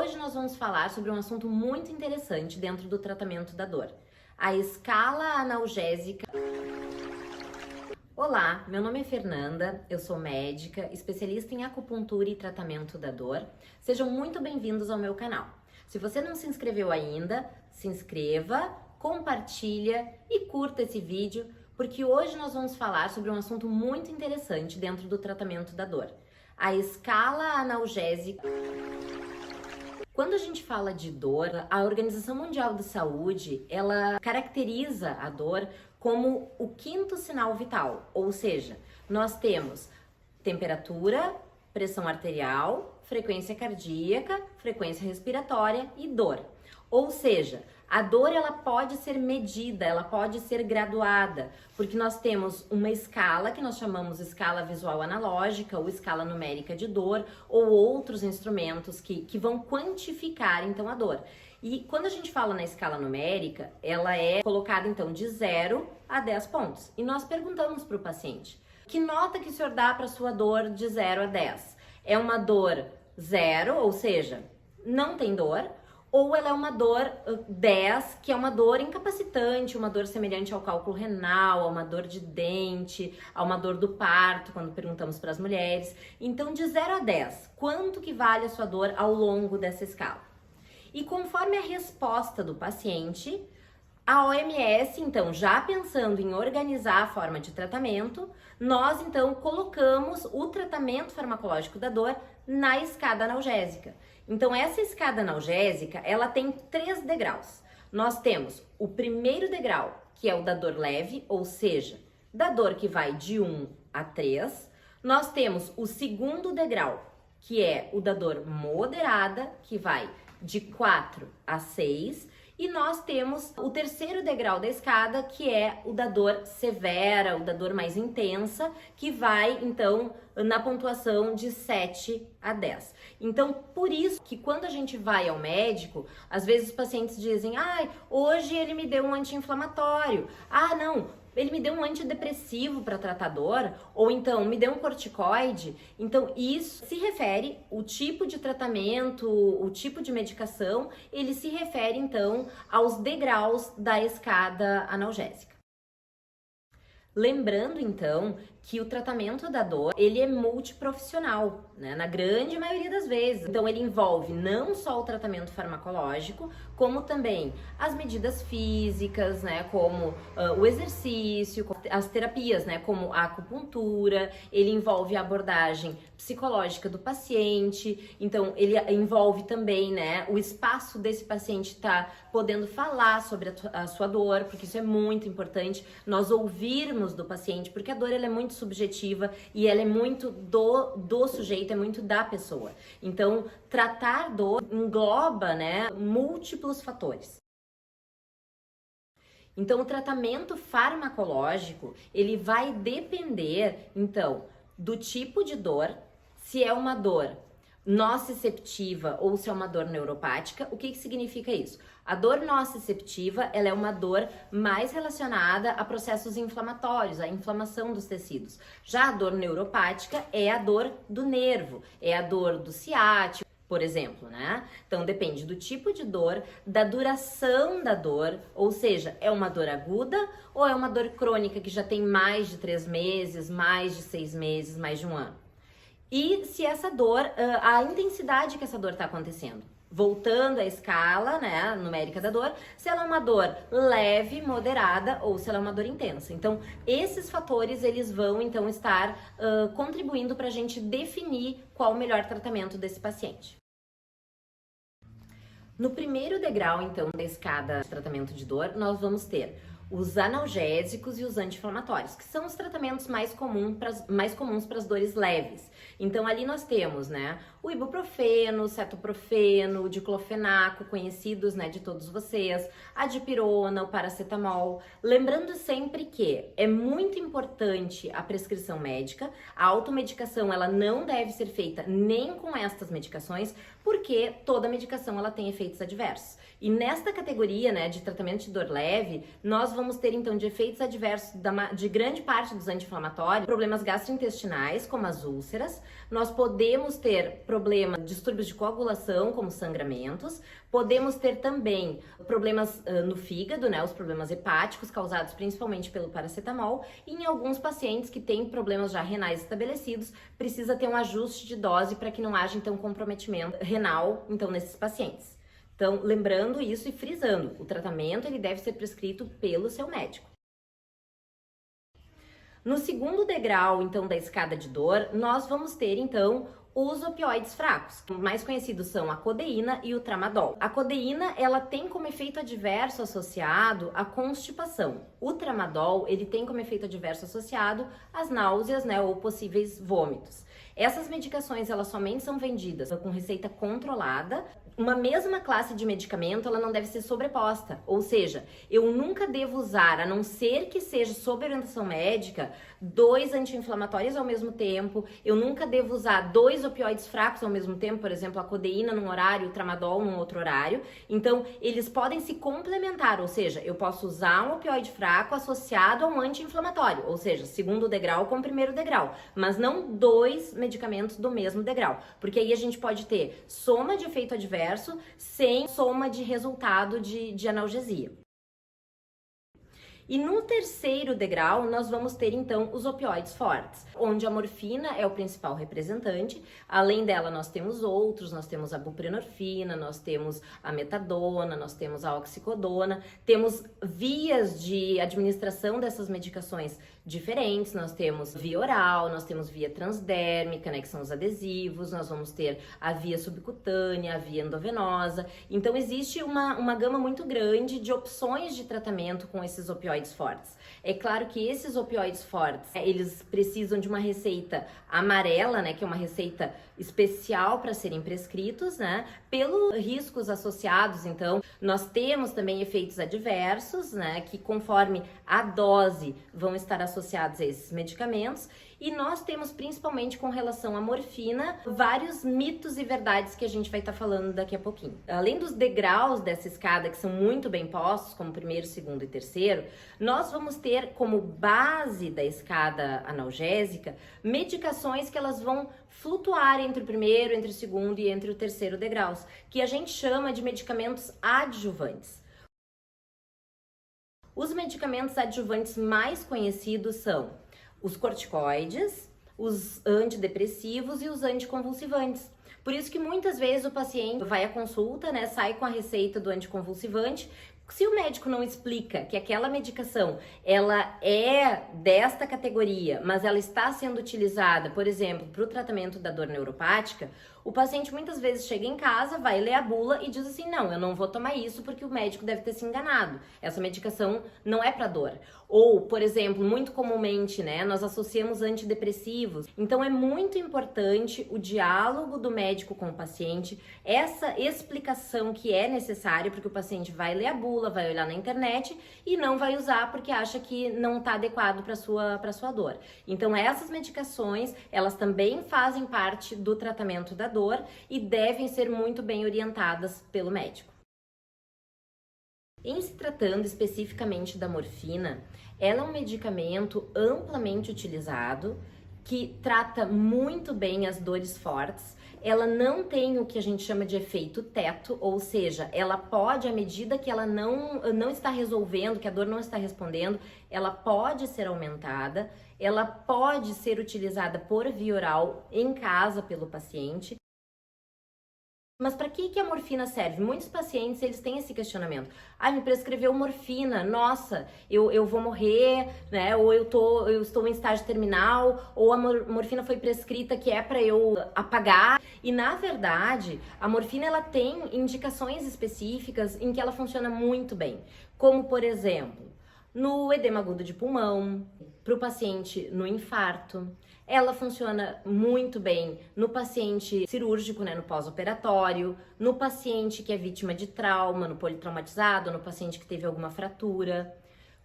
Hoje nós vamos falar sobre um assunto muito interessante dentro do tratamento da dor, a escala analgésica. Olá, meu nome é Fernanda, eu sou médica, especialista em acupuntura e tratamento da dor. Sejam muito bem-vindos ao meu canal. Se você não se inscreveu ainda, se inscreva, compartilha e curta esse vídeo, porque hoje nós vamos falar sobre um assunto muito interessante dentro do tratamento da dor, a escala analgésica. Quando a gente fala de dor, a Organização Mundial de Saúde, ela caracteriza a dor como o quinto sinal vital, ou seja, nós temos temperatura, pressão arterial, frequência cardíaca, frequência respiratória e dor. Ou seja, a dor ela pode ser medida, ela pode ser graduada, porque nós temos uma escala que nós chamamos escala visual analógica ou escala numérica de dor ou outros instrumentos que vão quantificar então a dor. E quando a gente fala na escala numérica, ela é colocada então de 0 a 10 pontos. E nós perguntamos para o paciente, que nota que o senhor dá para a sua dor de 0 a 10? É uma dor 0, ou seja, não tem dor, ou ela é uma dor 10, que é uma dor incapacitante, uma dor semelhante ao cálculo renal, a uma dor de dente, a uma dor do parto, quando perguntamos para as mulheres. Então, de 0 a 10, quanto que vale a sua dor ao longo dessa escala? E conforme a resposta do paciente, a OMS, então, já pensando em organizar a forma de tratamento, nós, então, colocamos o tratamento farmacológico da dor na escada analgésica. Então, essa escada analgésica, ela tem 3 degraus. Nós temos o primeiro degrau, que é o da dor leve, ou seja, da dor que vai de 1 a 3. Nós temos o segundo degrau, que é o da dor moderada, que vai de 4 a 6. E nós temos o terceiro degrau da escada, que é o da dor severa, o da dor mais intensa, que vai, então, na pontuação de 7 a 10. Então, por isso que quando a gente vai ao médico, às vezes os pacientes dizem, hoje ele me deu um anti-inflamatório. Não, ele me deu um antidepressivo para tratar dor, ou então me deu um corticoide. Então isso se refere, o tipo de tratamento, o tipo de medicação, ele se refere então aos degraus da escada analgésica. Lembrando então que o tratamento da dor, ele é multiprofissional, né? Na grande maioria das vezes. Então ele envolve não só o tratamento farmacológico, como também as medidas físicas, né? Como o exercício, as terapias, né? Como a acupuntura, ele envolve a abordagem psicológica do paciente, então ele envolve também, né? O espaço desse paciente estar podendo falar sobre a sua dor, porque isso é muito importante, nós ouvirmos do paciente, porque a dor ela é muito subjetiva e ela é muito do sujeito, é muito da pessoa. Então, tratar dor engloba, né, múltiplos fatores. Então, o tratamento farmacológico, ele vai depender, então, do tipo de dor, se é uma dor nociceptiva ou se é uma dor neuropática. O que significa isso? A dor nociceptiva, ela é uma dor mais relacionada a processos inflamatórios, a inflamação dos tecidos. Já a dor neuropática é a dor do nervo, é a dor do ciático, por exemplo, né? Então depende do tipo de dor, da duração da dor, ou seja, é uma dor aguda ou é uma dor crônica que já tem mais de 3 meses, mais de 6 meses, mais de 1 ano. E se essa dor, a intensidade que essa dor está acontecendo. Voltando à escala, né, numérica da dor, se ela é uma dor leve, moderada ou se ela é uma dor intensa. Então, esses fatores, eles vão, então, estar contribuindo para a gente definir qual o melhor tratamento desse paciente. No primeiro degrau, então, da escada de tratamento de dor, nós vamos ter os analgésicos e os anti-inflamatórios, que são os tratamentos mais comuns para as dores leves. Então, ali nós temos, né, o ibuprofeno, o cetoprofeno, o diclofenaco, conhecidos, né, de todos vocês, a dipirona, o paracetamol. Lembrando sempre que é muito importante a prescrição médica, a automedicação, ela não deve ser feita nem com estas medicações, porque toda medicação, ela tem efeitos adversos. E nesta categoria, né, de tratamento de dor leve, nós vamos ter, então, de efeitos adversos de grande parte dos anti-inflamatórios, problemas gastrointestinais, como as úlceras. Nós podemos ter problema, distúrbios de coagulação, como sangramentos. Podemos ter também problemas no fígado, né, os problemas hepáticos causados principalmente pelo paracetamol. E em alguns pacientes que têm problemas já renais estabelecidos, precisa ter um ajuste de dose para que não haja, então, comprometimento renal, então, nesses pacientes. Então, lembrando isso e frisando, o tratamento ele deve ser prescrito pelo seu médico. No segundo degrau, então, da escada de dor, nós vamos ter, então, os opioides fracos. Os mais conhecidos são a codeína e o tramadol. A codeína, ela tem como efeito adverso associado a constipação. O tramadol, ele tem como efeito adverso associado às náuseas, né, ou possíveis vômitos. Essas medicações, elas somente são vendidas com receita controlada. Uma mesma classe de medicamento, ela não deve ser sobreposta, ou seja, eu nunca devo usar, a não ser que seja sob orientação médica, 2 anti-inflamatórios ao mesmo tempo, eu nunca devo usar 2 opioides fracos ao mesmo tempo, por exemplo, a codeína num horário, o tramadol num outro horário. Então, eles podem se complementar, ou seja, eu posso usar um opioide fraco associado a um anti-inflamatório, ou seja, segundo degrau com primeiro degrau, mas não 2 medicamentos do mesmo degrau, porque aí a gente pode ter soma de efeito adverso sem soma de resultado de analgesia. E no terceiro degrau, nós vamos ter então os opioides fortes, onde a morfina é o principal representante. Além dela, nós temos outros, nós temos a buprenorfina, nós temos a metadona, nós temos a oxicodona. Temos vias de administração dessas medicações diferentes, nós temos via oral, nós temos via transdérmica, né, que são os adesivos, nós vamos ter a via subcutânea, a via endovenosa. Então existe uma gama muito grande de opções de tratamento com esses opioides fortes. É claro que esses opioides fortes, eles precisam de uma receita amarela, né, que é uma receita especial para serem prescritos, né, pelos riscos associados. Então, nós temos também efeitos adversos, né, que conforme a dose vão estar associados a esses medicamentos. E nós temos, principalmente com relação à morfina, vários mitos e verdades que a gente vai estar falando daqui a pouquinho. Além dos degraus dessa escada, que são muito bem postos, como primeiro, segundo e terceiro, nós vamos ter como base da escada analgésica medicações que elas vão flutuar entre o primeiro, entre o segundo e entre o terceiro degraus, que a gente chama de medicamentos adjuvantes. Os medicamentos adjuvantes mais conhecidos são os corticoides, os antidepressivos e os anticonvulsivantes. Por isso que muitas vezes o paciente vai à consulta, né, sai com a receita do anticonvulsivante. Se o médico não explica que aquela medicação ela é desta categoria, mas ela está sendo utilizada, por exemplo, para o tratamento da dor neuropática, o paciente muitas vezes chega em casa, vai ler a bula e diz assim: não, eu não vou tomar isso porque o médico deve ter se enganado. Essa medicação não é para dor. Ou, por exemplo, muito comumente, né, nós associamos antidepressivos. Então é muito importante o diálogo do médico com o paciente, essa explicação que é necessária, porque o paciente vai ler a bula, vai olhar na internet e não vai usar porque acha que não está adequado para sua dor. Então essas medicações, elas também fazem parte do tratamento da dor e devem ser muito bem orientadas pelo médico. Em se tratando especificamente da morfina, ela é um medicamento amplamente utilizado que trata muito bem as dores fortes. Ela não tem o que a gente chama de efeito teto, ou seja, ela pode, à medida que ela não está resolvendo, que a dor não está respondendo, ela pode ser aumentada, ela pode ser utilizada por via oral em casa pelo paciente. Mas para que a morfina serve? Muitos pacientes, eles têm esse questionamento. Me prescreveu morfina, nossa, eu vou morrer, né? Ou eu estou em estágio terminal, ou a morfina foi prescrita que é para eu apagar. E na verdade, a morfina ela tem indicações específicas em que ela funciona muito bem. Como, por exemplo, no edema agudo de pulmão, para o paciente no infarto. Ela funciona muito bem no paciente cirúrgico, né, no pós-operatório, no paciente que é vítima de trauma, no politraumatizado, no paciente que teve alguma fratura.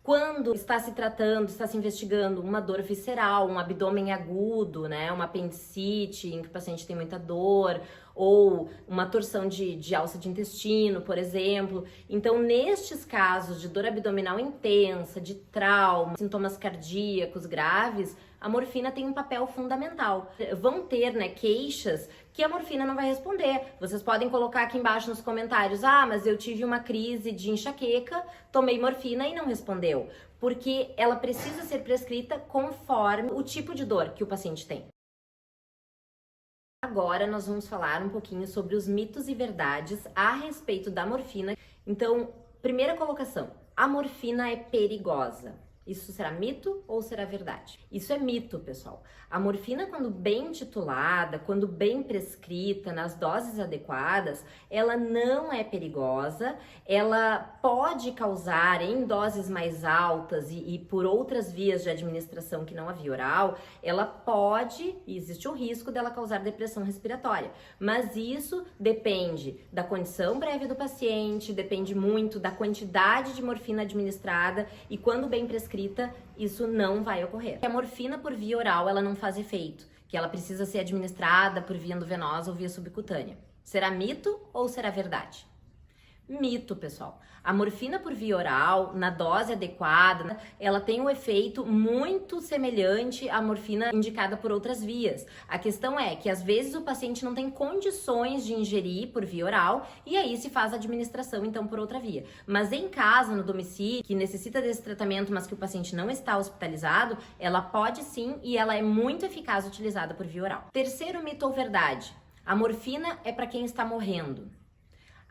Quando está se tratando, está se investigando uma dor visceral, um abdômen agudo, né, uma apendicite em que o paciente tem muita dor, ou uma torção de alça de intestino, por exemplo. Então, nestes casos de dor abdominal intensa, de trauma, sintomas cardíacos graves, a morfina tem um papel fundamental. Vão ter, né, queixas que a morfina não vai responder. Vocês podem colocar aqui embaixo nos comentários: ah, mas eu tive uma crise de enxaqueca, tomei morfina e não respondeu. Porque ela precisa ser prescrita conforme o tipo de dor que o paciente tem. Agora nós vamos falar um pouquinho sobre os mitos e verdades a respeito da morfina. Então, primeira colocação: a morfina é perigosa. Isso será mito ou será verdade? Isso é mito, pessoal. A morfina, quando bem titulada, quando bem prescrita, nas doses adequadas, ela não é perigosa. Ela pode causar, em doses mais altas e por outras vias de administração que não a via oral, ela pode, e existe o risco dela causar depressão respiratória. Mas isso depende da condição prévia do paciente, depende muito da quantidade de morfina administrada e, quando bem prescrita, isso não vai ocorrer. A morfina por via oral, ela não faz efeito, que ela precisa ser administrada por via endovenosa ou via subcutânea. Será mito ou será verdade? Mito, pessoal. A morfina por via oral, na dose adequada, ela tem um efeito muito semelhante à morfina indicada por outras vias. A questão é que às vezes o paciente não tem condições de ingerir por via oral e aí se faz a administração então por outra via. Mas em casa, no domicílio, que necessita desse tratamento, mas que o paciente não está hospitalizado, ela pode sim e ela é muito eficaz utilizada por via oral. Terceiro mito ou verdade: a morfina é para quem está morrendo.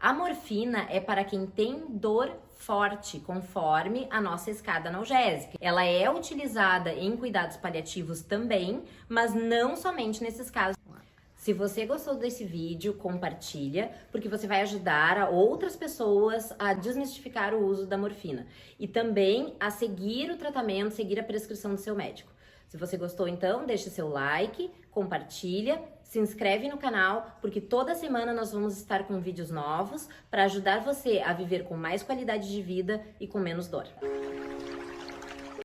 A morfina é para quem tem dor forte, conforme a nossa escada analgésica. Ela é utilizada em cuidados paliativos também, mas não somente nesses casos. Se você gostou desse vídeo, compartilha, porque você vai ajudar a outras pessoas a desmistificar o uso da morfina e também a seguir o tratamento, seguir a prescrição do seu médico. Se você gostou, então, deixe seu like, compartilha, se inscreve no canal, porque toda semana nós vamos estar com vídeos novos para ajudar você a viver com mais qualidade de vida e com menos dor.